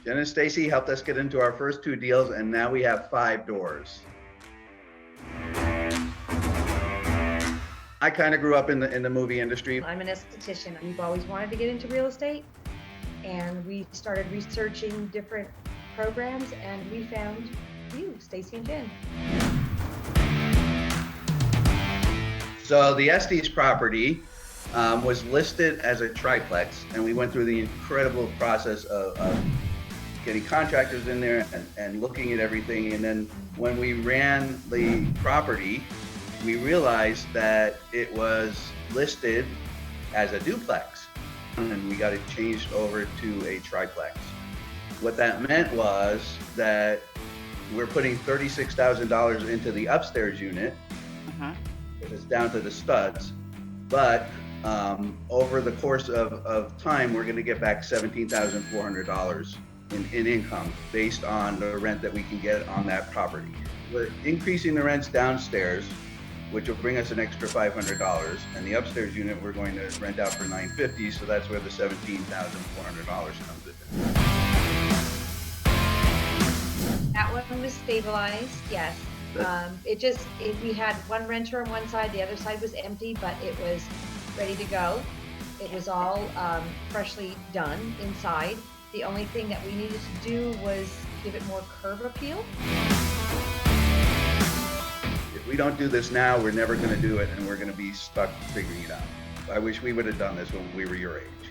Jen and Stacy helped us get into our first 2 deals, and now we have 5 doors. I kind of grew up in the movie industry. I'm an esthetician. We've always wanted to get into real estate, and we started researching different programs, and we found you, Stacy and Jen. So the Estes property was listed as a triplex, and we went through the incredible process of getting contractors in there and looking at everything. And then when we ran the property, we realized that it was listed as a duplex, and we got it changed over to a triplex. What that meant was that we're putting $36,000 into the upstairs unit. It's down to the studs, but over the course of time, we're going to get back $17,400 in income based on the rent that we can get on that property. We're increasing the rents downstairs, which will bring us an extra $500, and the upstairs unit we're going to rent out for $950, so that's where the $17,400 comes in. That one was stabilized, yes. We had one renter on one side, the other side was empty, but it was ready to go. It was all freshly done inside. The only thing that we needed to do was give it more curb appeal. If we don't do this now, we're never going to do it, and we're going to be stuck figuring it out. I wish we would have done this when we were your age.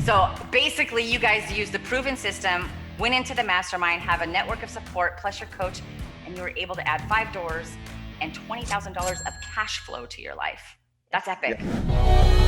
So basically, you guys used the proven system, went into the mastermind, have a network of support, plus your coach, and you were able to add 5 doors and $20,000 of cash flow to your life. That's epic. Yeah.